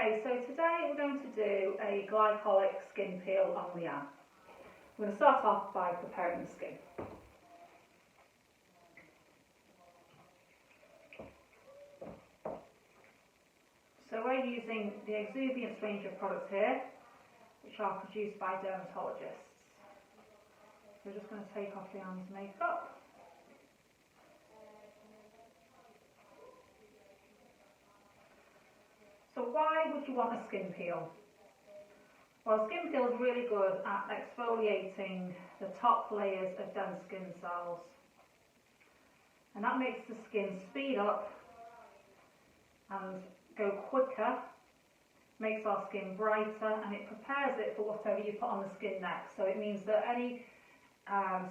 Okay, so today we're going to do a glycolic skin peel on the arm. We're going to start off by preparing the skin. So we're using the Exuviance range of products here, which are produced by dermatologists. So we're just going to take off the arm's makeup. So why would you want a skin peel? Well, a skin peel is really good at exfoliating the top layers of dense skin cells. And that makes the skin speed up and go quicker, makes our skin brighter, and it prepares it for whatever you put on the skin next. So it means that any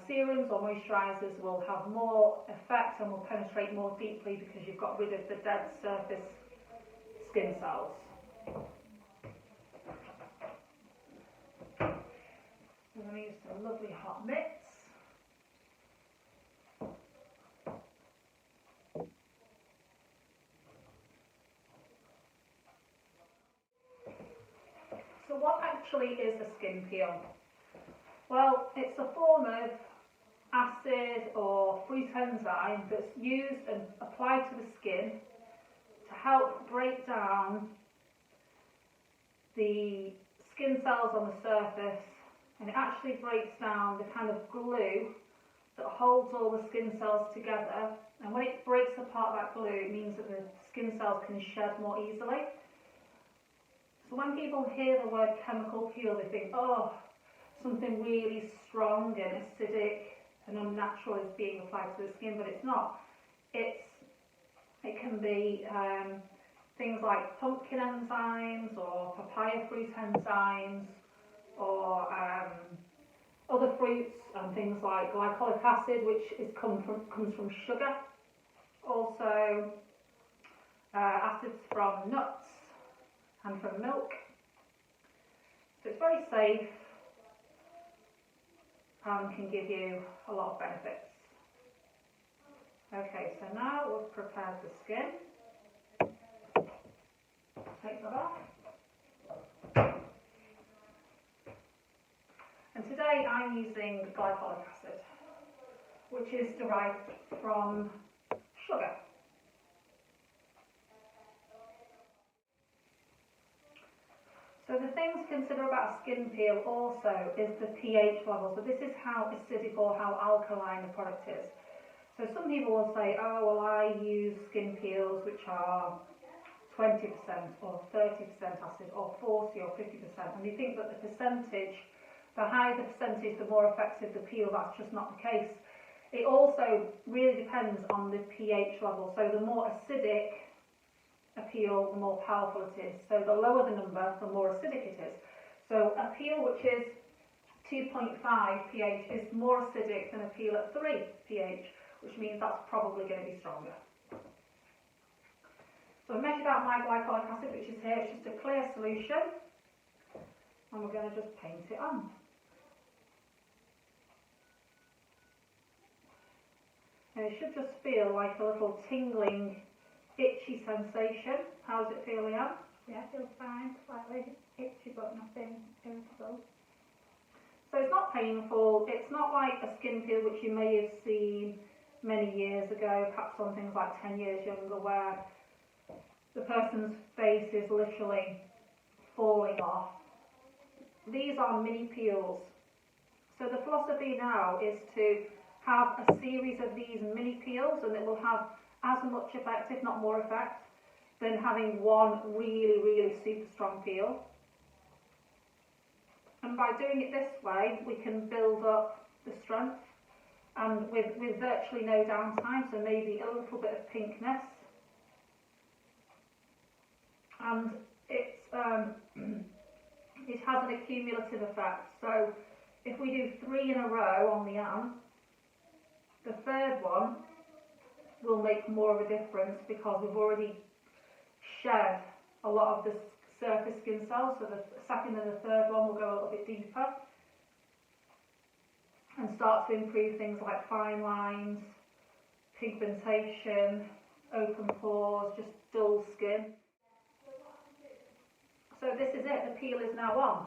serums or moisturisers will have more effect and will penetrate more deeply because you've got rid of the dead surface skin cells. So I'm going to use some lovely hot mitts. So what actually is a skin peel? Well, it's a form of acid or fruit enzyme that's used and applied to the skin to help break down the skin cells on the surface, and it actually breaks down the kind of glue that holds all the skin cells together, and when it breaks apart that glue it means that the skin cells can shed more easily. So when people hear the word chemical peel they think, oh, something really strong and acidic and unnatural is being applied to the skin, but it's not. It can be things like pumpkin enzymes or papaya fruit enzymes or other fruits and things like glycolic acid, which comes from sugar. Also acids from nuts and from milk. So it's very safe and can give you a lot of benefits. Okay, so now we've prepared the skin. Take that off. And today I'm using glycolic acid, which is derived from sugar. So the thing to consider about a skin peel also is the pH level. So this is how acidic or how alkaline the product is. So some people will say, oh, well, I use skin peels which are 20% or 30% acid or 40 or 50%. And they think that the percentage, the higher the percentage, the more effective the peel. That's just not the case. It also really depends on the pH level. So the more acidic a peel, the more powerful it is. So the lower the number, the more acidic it is. So a peel which is 2.5 pH is more acidic than a peel at 3 pH, which means that's probably going to be stronger. So I measured out my glycolic acid, which is here. It's just a clear solution, and we're going to just paint it on. And it should just feel like a little tingling, itchy sensation. How does it feel, Leanne? Yeah, it feels fine, slightly itchy but nothing irritable. So it's not painful. It's not like a skin peel which you may have seen many years ago, perhaps on things like 10 years younger, where the person's face is literally falling off. These are mini peels. So the philosophy now is to have a series of these mini peels, and it will have as much effect, if not more effect, than having one really, really super strong peel. And by doing it this way, we can build up the strength, and with virtually no downtime, so maybe a little bit of pinkness. And it has an accumulative effect. So if we do 3 in a row on the arm, the third one will make more of a difference because we've already shed a lot of the surface skin cells. So the second and the third one will go a little bit deeper and start to improve things like fine lines, pigmentation, open pores, just dull skin. So this is it, the peel is now on.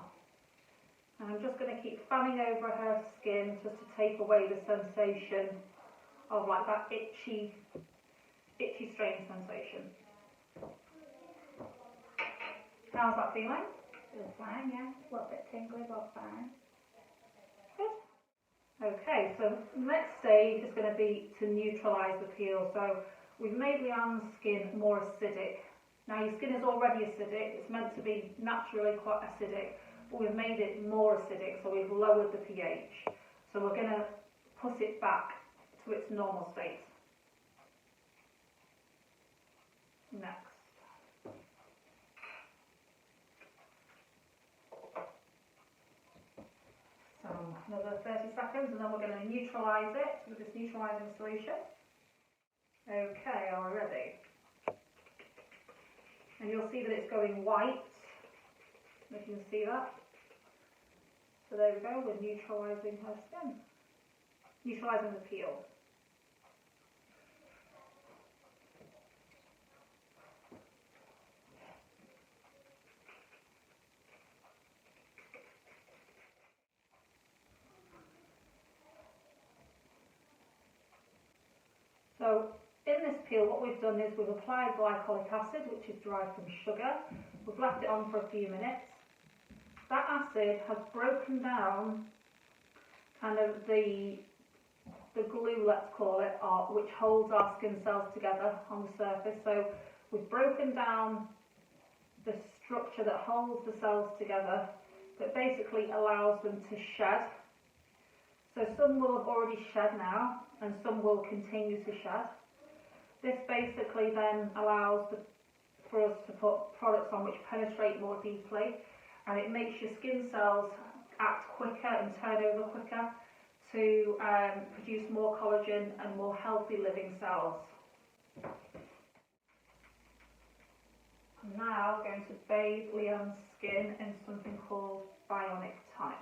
And I'm just going to keep fanning over her skin just to take away the sensation of like that itchy strain sensation. How's that feeling? Feels fine, yeah. A little bit tingly, but fine. Good. Okay, so next stage is going to be to neutralise the peel. So we've made Leanne's skin more acidic. Now your skin is already acidic, it's meant to be naturally quite acidic, but we've made it more acidic, so we've lowered the pH. So we're going to put it back to its normal state. Next. So another 30 seconds and then we're going to neutralise it with this neutralising solution. Okay, are we ready? And you'll see that it's going white, if you can see that. So there we go, we're neutralising her skin. Neutralising the peel. So in this peel what we've done is we've applied glycolic acid, which is derived from sugar. We've left it on for a few minutes. That acid has broken down kind of the glue, let's call it, which holds our skin cells together on the surface. So we've broken down the structure that holds the cells together, that basically allows them to shed. So some will have already shed now, and some will continue to shed. This basically then allows for us to put products on which penetrate more deeply, and it makes your skin cells act quicker and turn over quicker to produce more collagen and more healthy living cells. I'm now going to bathe Leanne's skin in something called Bionic Tonic,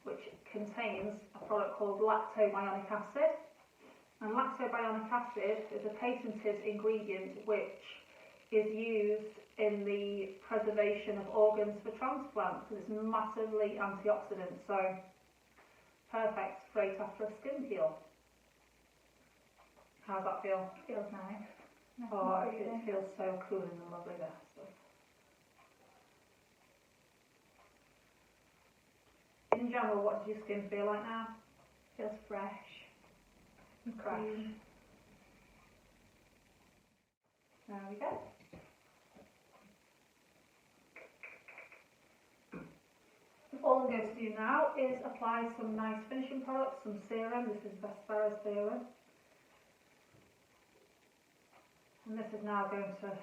which contains a product called lactobionic acid. And lactobionic acid is a patented ingredient which is used in the preservation of organs for transplant because it's massively antioxidant, so perfect straight after a skin peel. How's that feel? Feels nice. Oh, it feels so cool and lovely there. In general, what does your skin feel like now? Feels fresh. Fresh. There we go. All I'm going to do now is apply some nice finishing products, some serum. This is Medispa serum. And this is now going to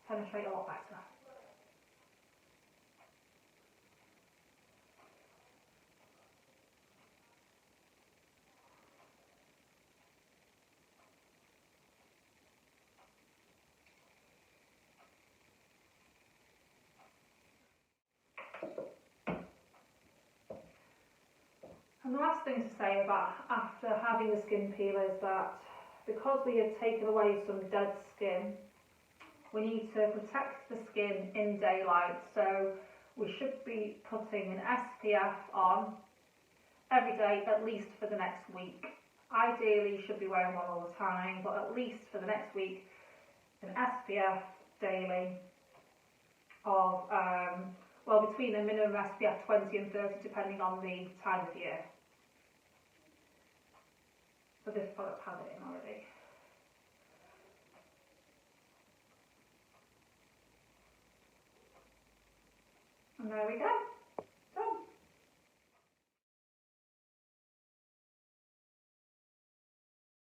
penetrate a lot better. And the last thing to say about after having the skin peel is that because we have taken away some dead skin, we need to protect the skin in daylight. So we should be putting an SPF on every day, at least for the next week. Ideally, you should be wearing one all the time, but at least for the next week, an SPF daily of, well, between a minimum SPF 20 and 30, depending on the time of year. So this product has it in already. And there we go.